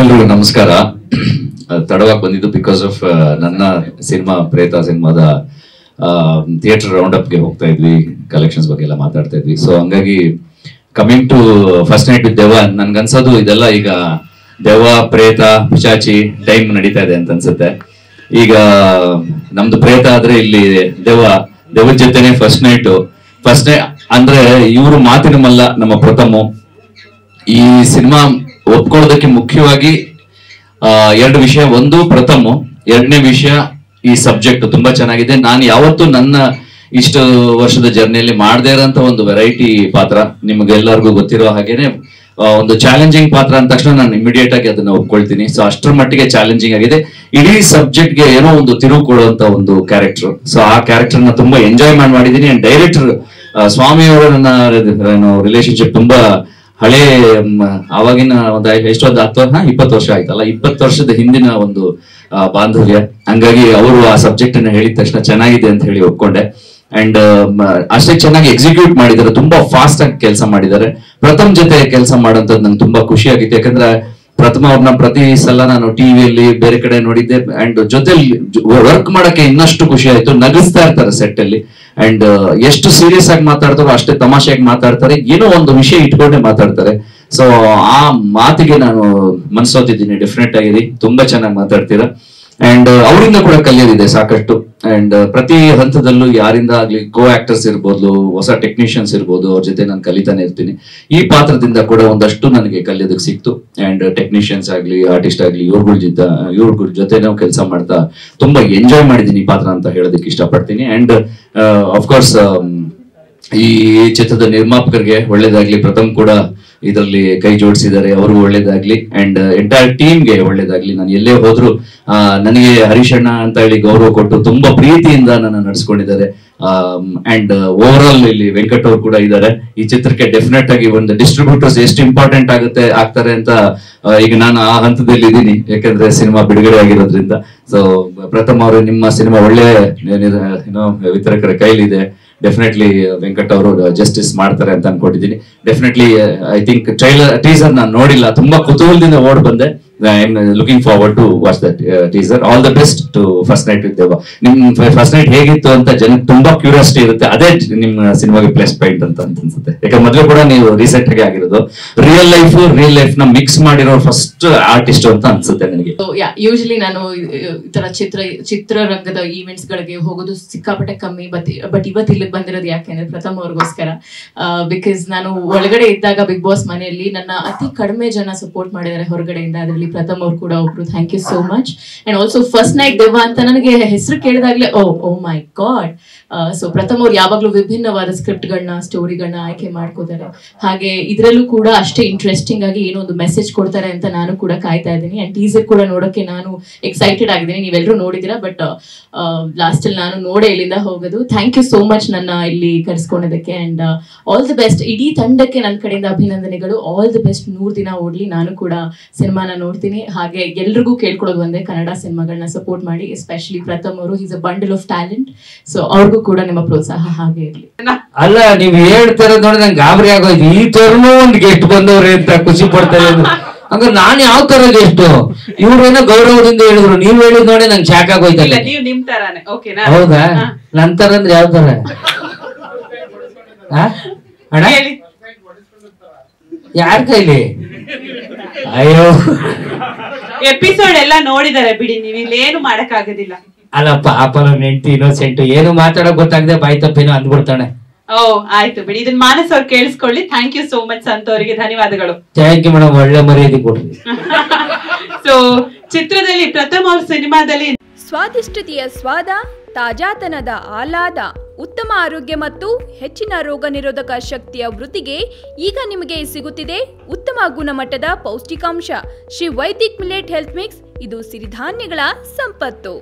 ಎಲ್ರಿಗೂ ನಮಸ್ಕಾರ. ತಡವಾಗಿ ಬಂದಿದ್ದು ಬಿಕಾಸ್ ಆಫ್ ನನ್ನ ಸಿನಿಮಾ ಪ್ರೇತ ಸಿನಿಮಾದ ಥಿಯೇಟರ್ ರೌಂಡ್ ಅಪ್ಗೆ ಹೋಗ್ತಾ ಇದ್ವಿ, ಕಲೆಕ್ಷನ್ಸ್ ಬಗ್ಗೆ ಎಲ್ಲ ಮಾತಾಡ್ತಾ ಇದ್ವಿ. ಸೊ ಹಂಗಾಗಿ coming to first night with Devva, ನನ್ಗನ್ಸೋದು ಇದೆಲ್ಲ ಈಗ ದೆವ್ವ ಪ್ರೇತ ಪಿಶಾಚಿ ಟೈಮ್ ನಡೀತಾ ಇದೆ ಅಂತ ಅನ್ಸುತ್ತೆ. ಈಗ ನಮ್ದು ಪ್ರೇತ ಆದ್ರೆ ಇಲ್ಲಿ ದೆವ್ವದ ಜೊತೆನೆ ಫಸ್ಟ್ ನೈಟ್ ಅಂದ್ರೆ ಇವರು ಮಾತಿನ ಮಲ್ಲ ನಮ್ಮ ಪ್ರಥಮ. ಈ ಸಿನಿಮಾ ಒಪ್ಕೊಳ್ಳೋದಕ್ಕೆ ಮುಖ್ಯವಾಗಿ ಎರಡು ವಿಷಯ. ಒಂದು ಪ್ರಥಮ, ಎರಡನೇ ವಿಷಯ ಈ ಸಬ್ಜೆಕ್ಟ್ ತುಂಬಾ ಚೆನ್ನಾಗಿದೆ. ನಾನು ಯಾವತ್ತೂ ನನ್ನ ಇಷ್ಟು ವರ್ಷದ ಜರ್ನಿಯಲ್ಲಿ ಮಾಡದೇ ಇರೋಂತ ಒಂದು ವೆರೈಟಿ ಪಾತ್ರ, ನಿಮ್ಗೆಲ್ಲರಿಗೂ ಗೊತ್ತಿರೋ ಹಾಗೇನೆ ಒಂದು ಚಾಲೆಂಜಿಂಗ್ ಪಾತ್ರ ಅಂದ ತಕ್ಷಣ ನಾನು ಇಮಿಡಿಯೇಟ್ ಆಗಿ ಅದನ್ನ ಒಪ್ಕೊಳ್ತೀನಿ. ಸೊ ಅಷ್ಟರ ಮಟ್ಟಿಗೆ ಚಾಲೆಂಜಿಂಗ್ ಆಗಿದೆ. ಇಡೀ ಸಬ್ಜೆಕ್ಟ್ ಗೆ ಏನೋ ಒಂದು ತಿರುವು ಕೊಡುವಂತ ಒಂದು ಕ್ಯಾರೆಕ್ಟರ್. ಸೊ ಆ ಕ್ಯಾರೆಕ್ಟರ್ ನ ತುಂಬಾ ಎಂಜಾಯ್ ಮಾಡಿದ್ದೀನಿ. ಅಂಡ್ ಡೈರೆಕ್ಟರ್ ಸ್ವಾಮಿ ಅವರ ನನ್ನ ರಿಲೇಶನ್ಶಿಪ್ ತುಂಬಾ ಹಳೆ, ಆವಾಗಿನ ಒಂದು ಎಷ್ಟೊಂದು 20 ವರ್ಷ ಆಯ್ತಲ್ಲ, 20 ವರ್ಷದ ಹಿಂದಿನ ಒಂದು ಬಾಂಧವ್ಯ. ಹಂಗಾಗಿ ಅವರು ಆ ಸಬ್ಜೆಕ್ಟ್ ಅನ್ನ ಹೇಳಿದ ತಕ್ಷಣ ಚೆನ್ನಾಗಿದೆ ಅಂತ ಹೇಳಿ ಒಪ್ಕೊಂಡೆ. ಅಂಡ್ ಅಷ್ಟೇ ಚೆನ್ನಾಗಿ ಎಕ್ಸಿಕ್ಯೂಟ್ ಮಾಡಿದ್ದಾರೆ, ತುಂಬಾ ಫಾಸ್ಟ್ ಆಗಿ ಕೆಲಸ ಮಾಡಿದ್ದಾರೆ. ಪ್ರಥಮ್ ಜೊತೆ ಕೆಲಸ ಮಾಡೋಂಥದ್ದು ನಂಗೆ ತುಂಬಾ ಖುಷಿ ಆಗಿತ್ತು. ಯಾಕಂದ್ರೆ ಪ್ರಥಮ ಅವ್ರನ್ನ ಪ್ರತಿ ಸಲ ನಾನು ಟಿವಿಯಲ್ಲಿ ಬೇರೆ ಕಡೆ ನೋಡಿದ್ದೆ. ಅಂಡ್ ಜೊತೆಲಿ ವರ್ಕ್ ಮಾಡಕ್ಕೆ ಇನ್ನಷ್ಟು ಖುಷಿ ಆಯ್ತು. ನಗಿಸ್ತಾ ಇರ್ತಾರೆ ಸೆಟ್ ಅಲ್ಲಿ. ಅಂಡ್ ಎಷ್ಟು ಸೀರಿಯಸ್ ಆಗಿ ಮಾತಾಡ್ತಾರೋ ಅಷ್ಟೇ ತಮಾಷೆಯಾಗಿ ಮಾತಾಡ್ತಾರೆ, ಏನೋ ಒಂದು ವಿಷಯ ಇಟ್ಕೊಂಡೇ ಮಾತಾಡ್ತಾರೆ. ಸೊ ಆ ಮಾತಿಗೆ ನಾನು ಮನ್ಸೋತಿದ್ದೀನಿ. ಡೆಫಿನೆಟ್ ಆಗಿ ತುಂಬಾ ಚೆನ್ನಾಗಿ ಮಾತಾಡ್ತೀರಾ. ಅಂಡ್ ಅವರಿಂದ ಕೂಡ ಕಲಿಯೋದಿದೆ ಸಾಕಷ್ಟು. ಅಂಡ್ ಪ್ರತಿ ಹಂತದಲ್ಲೂ ಯಾರಿಂದ ಆಗ್ಲಿ, ಕೋ ಆಕ್ಟರ್ಸ್ ಇರ್ಬೋದು, ಹೊಸ ಟೆಕ್ನಿಷಿಯನ್ಸ್ ಇರ್ಬೋದು, ಅವ್ರ ಜೊತೆ ನಾನು ಕಲಿತಾನೆ ಇರ್ತೀನಿ. ಈ ಪಾತ್ರದಿಂದ ಕೂಡ ಒಂದಷ್ಟು ನನಗೆ ಕಲಿಯೋದಕ್ಕೆ ಸಿಕ್ತು. ಅಂಡ್ ಟೆಕ್ನಿಷಿಯನ್ಸ್ ಆಗ್ಲಿ, ಆರ್ಟಿಸ್ಟ್ ಆಗ್ಲಿ, ಇವ್ರಗಳ ಜೊತೆ ನಾವು ಕೆಲಸ ಮಾಡ್ತಾ ತುಂಬಾ ಎಂಜಾಯ್ ಮಾಡಿದ್ದೀನಿ ಈ ಪಾತ್ರ ಅಂತ ಹೇಳೋದಕ್ಕೆ ಇಷ್ಟಪಡ್ತೀನಿ. ಅಂಡ್ ಅಫ್ಕೋರ್ಸ್ ಈ ಚಿತ್ರದ ನಿರ್ಮಾಪಕರಿಗೆ ಒಳ್ಳೇದಾಗ್ಲಿ. ಪ್ರಥಮ್ ಕೂಡ ಇದರಲ್ಲಿ ಕೈ ಜೋಡಿಸಿದ್ದಾರೆ, ಅವ್ರಿಗೂ ಒಳ್ಳೇದಾಗ್ಲಿ. ಅಂಡ್ ಎಂಟೈರ್ ಟೀಮ್ಗೆ ಒಳ್ಳೇದಾಗ್ಲಿ. ನಾನು ಎಲ್ಲೇ ಹೋದ್ರು ನನಗೆ ಹರೀಶಣ್ಣ ಅಂತ ಹೇಳಿ ಗೌರವ ಕೊಟ್ಟು ತುಂಬಾ ಪ್ರೀತಿಯಿಂದ ನನ್ನ ನಡೆಸ್ಕೊಂಡಿದ್ದಾರೆ. ಅಂಡ್ ಓವರ್ ಆಲ್ ಇಲ್ಲಿ ವೆಂಕಟ್ ಅವ್ರು ಕೂಡ ಇದ್ದಾರೆ. ಈ ಚಿತ್ರಕ್ಕೆ ಡೆಫಿನೆಟ್ ಆಗಿ ಒಂದು ಡಿಸ್ಟ್ರಿಬ್ಯೂಟರ್ಸ್ ಎಷ್ಟು ಇಂಪಾರ್ಟೆಂಟ್ ಆಗ್ತಾರೆ ಅಂತ ಈಗ ನಾನು ಆ ಹಂತದಲ್ಲಿ ಇದ್ದೀನಿ, ಯಾಕಂದ್ರೆ ಸಿನಿಮಾ ಬಿಡುಗಡೆ ಆಗಿರೋದ್ರಿಂದ. ಸೊ ಪ್ರಥಮ್ ಅವರು, ನಿಮ್ಮ ಸಿನಿಮಾ ಒಳ್ಳೆ ವಿತರಕರ ಕೈಲಿದೆ. ಡೆಫಿನೆಟ್ಲಿ ವೆಂಕಟ್ ಅವರು ಜಸ್ಟಿಸ್ ಮಾಡ್ತಾರೆ ಅಂತ ಅನ್ಕೊಂಡಿದ್ದೀನಿ. ಡೆಫಿನೆಟ್ಲಿ ಐ ಥಿಂಕ್ ಟೀಸರ್ ನಾನು ನೋಡಿಲ್ಲ, ತುಂಬಾ ಕುತೂಹಲದಿಂದ ಓಡ್ ಬಂದೆ. I am looking forward to watch that teaser. All the best to first night with Devva. ನಿಮ್ ಫಸ್ಟ್ ನೈಟ್ ಹೇಗಿತ್ತು ಅಂತ ಜನಕ್ಕೆ ತುಂಬಾ ಕ್ಯೂರಿಯಾಸಿಟಿ ಇರುತ್ತೆ. ಅದೇ ನಿಮ್ಮ ಸಿನಿಮಾಗೆ ಪ್ಲಸ್ ಪಾಯಿಂಟ್ ಅಂತ ಅನ್ಸುತ್ತೆ. ಯಾಕಂದ್ರೆ ಮೊದಲು ಕೂಡ ನೀವು ರೀಸೆಂಟ್ ಆಗಿ ಆಗಿರೋದು ರಿಯಲ್ ಲೈಫ್ ನ ಮಿಕ್ಸ್ ಮಾಡಿರೋ ಫಸ್ಟ್ ಆರ್ಟಿಸ್ಟ್ ಅಂತ ಅನ್ಸುತ್ತೆ ನನಗೆ. ಯೂಶಲಿ ನಾನು ಈ ತರ ಚಿತ್ರರಂಗದ ಈವೆಂಟ್ಸ್ ಗಳಿಗೆ ಹೋಗೋದು ಸಿಕ್ಕಾಪಟ್ಟೆ ಕಮ್ಮಿ. ಬಟ್ ಇವತ್ತು ಇಲ್ಲಿಗೆ ಬಂದಿರೋದು ಯಾಕೆಂದ್ರೆ ಪ್ರಥಮ್ ಅವ್ರಿಗೋಸ್ಕರ. ಬಿಕಾಸ್ ನಾನು ಒಳಗಡೆ ಇದ್ದಾಗ ಬಿಗ್ ಬಾಸ್ ಮನೆಯಲ್ಲಿ ನನ್ನ ಅತಿ ಕಡಿಮೆ ಜನ ಸಪೋರ್ಟ್ ಮಾಡಿದ್ದಾರೆ ಹೊರಗಡೆಯಿಂದ. ಅದರಲ್ಲಿ ಪ್ರಥಮ್ ಅವ್ರು ಕೂಡ ಒಬ್ರು. Thank you so much. And also first night Devva ಅಂತ ನನಗೆ ಹೆಸರು ಕೇಳಿದಾಗ್ಲೇ ಓ ಮೈ ಗಾಡ್. ಸೊ ಪ್ರಥಮ್ ಅವ್ರು ಯಾವಾಗ್ಲೂ ವಿಭಿನ್ನವಾದ ಸ್ಕ್ರಿಪ್ಟ್ ಗಳನ್ನ, ಸ್ಟೋರಿಗಳನ್ನ ಆಯ್ಕೆ ಮಾಡ್ಕೋತಾರೆ. ಹಾಗೆ ಇದ್ರಲ್ಲೂ ಕೂಡ ಅಷ್ಟೇ ಇಂಟ್ರೆಸ್ಟಿಂಗ್ ಆಗಿ ಏನೋ ಒಂದು ಮೆಸೇಜ್ ಕೊಡ್ತಾರೆ ಅಂತ ನಾನು ಕೂಡ ಕಾಯ್ತಾ ಇದ್ದೀನಿ. ಅಂಡ್ ಟೀಸರ್ ಕೂಡ ನೋಡೋಕೆ ನಾನು ಎಕ್ಸೈಟೆಡ್ ಆಗಿದ್ದೀನಿ. ನೀವೆಲ್ಲರೂ ನೋಡಿದೀರಾ, ಬಟ್ ಲಾಸ್ಟ್ ಅಲ್ಲಿ ನಾನು ನೋಡೇ ಇಲ್ಲಿಂದ ಹೋಗೋದು. ಥ್ಯಾಂಕ್ ಯು ಸೋ ಮಚ್ ನನ್ನ ಇಲ್ಲಿ ಕರೆಸ್ಕೊಂಡಿದ್ದಕ್ಕೆ. And all the best. ಇಡೀ ತಂಡಕ್ಕೆ ನನ್ನ ಕಡೆಯಿಂದ ಅಭಿನಂದನೆಗಳು. All the best. 100 ದಿನ ಓಡ್ಲಿ. ನಾನು ಕೂಡ ಸಿನಿಮಾನ ನೋಡ್ತೀನಿ. ಹಾಗೆ ಎಲ್ರಿಗೂ ಕೇಳ್ಕೊಡೋದು ಒಂದೇ, ಕನ್ನಡ ಸಿನಿಮಾಗಳನ್ನ ಸಪೋರ್ಟ್ ಮಾಡಿ. ಎಸ್ಪೆಷಲಿ ಪ್ರಥಮ್ ಅವರು, is a bundle of talent. So ಅವ್ರಿಗೂ ಕೂಡ ನಿಮ್ಮ ಪ್ರೋತ್ಸಾಹ ಹಾಗೆ ಇರ್ಲಿ. ಅಲ್ಲ, ನೀವ್ ಹೇಳ್ತಾರ ನೋಡಿ ನಂಗೆ ಗಾಬರಿ ಆಗೋಯ್ತು. ಈ ತರನು ಒಂದು ಗೆಸ್ಟ್ ಬಂದವ್ರೆ ಅಂತ ಖುಷಿ ಪಡ್ತಾರೆ. ಹಂಗ ನಾನ್ ಯಾವ ತರ ಗೆಸ್ಟ್? ಇವ್ರೇನೋ ಗೌರವದಿಂದ ಹೇಳಿದ್ರು, ನೀವ್ ಹೇಳಿದ್ ನೋಡಿ ನಂಗೆ ಶಾಕ್ ಆಗೋಯ್ತಲ್ಲ. ಹೌದಾ? ನಂತರ ಅಂದ್ರೆ ಯಾವ ತರ ಅಣ್ಣ? ಯಾರ ಕೈಲಿ? ಅಯ್ಯೋ, ಎಪಿಸೋಡ್ ಎಲ್ಲ ನೋಡಿದಾರೆ ಬಿಡಿ, ನೀವು ಇಲ್ಲಿ ಏನು ಮಾಡಕ್ ಆಗೋದಿಲ್ಲ. ಅಲ್ಲ ಪಾಪ ನನ್ನ ಹೆಂಡತಿ ಇನ್ನೋಸೆಂಟ್, ಏನು ಮಾತಾಡಕ್ ಗೊತ್ತಾಗದೆ ಬಾಯ್ ತಪ್ಪೇನೋ ಅಂದ್ಬಿಡ್ತಾನೆ. ಓ ಆಯ್ತು ಬಿಡಿ, ಇದನ್ನ ಮಾನಸ್ ಅವ್ರು ಕೇಳಿಸ್ಕೊಳ್ಳಿ. ಥ್ಯಾಂಕ್ ಯು ಸೋ ಮಚ್ ಸಂತ ಅವರಿಗೆ, ಧನ್ಯವಾದಗಳು. ಥ್ಯಾಂಕ್ ಯು ಮೇಡಮ್, ಒಳ್ಳೆ ಮರ್ಯಾದೆ ಕೊಡ್ರಿ. ಸೊ ಚಿತ್ರದಲ್ಲಿ ಪ್ರಥಮ್ ಅವ್ರ ಸಿನಿಮಾದಲ್ಲಿ ಸ್ವಾದಿಷ್ಟತೆಯ ಸ್ವಾದ, ತಾಜಾತನದ ಆಹ್ಲಾದ, ಉತ್ತಮ ಆರೋಗ್ಯ ಮತ್ತು ಹೆಚ್ಚಿನ ರೋಗ ನಿರೋಧಕ ಶಕ್ತಿಯ ವೃದ್ಧಿಗೆ ಈಗ ನಿಮಗೆ ಸಿಗುತ್ತಿದೆ ಉತ್ತಮ ಗುಣಮಟ್ಟದ ಪೌಷ್ಟಿಕಾಂಶ. Shri Vaidik millet health mix. ಇದು ಸಿರಿಧಾನ್ಯಗಳ ಸಂಪತ್ತು.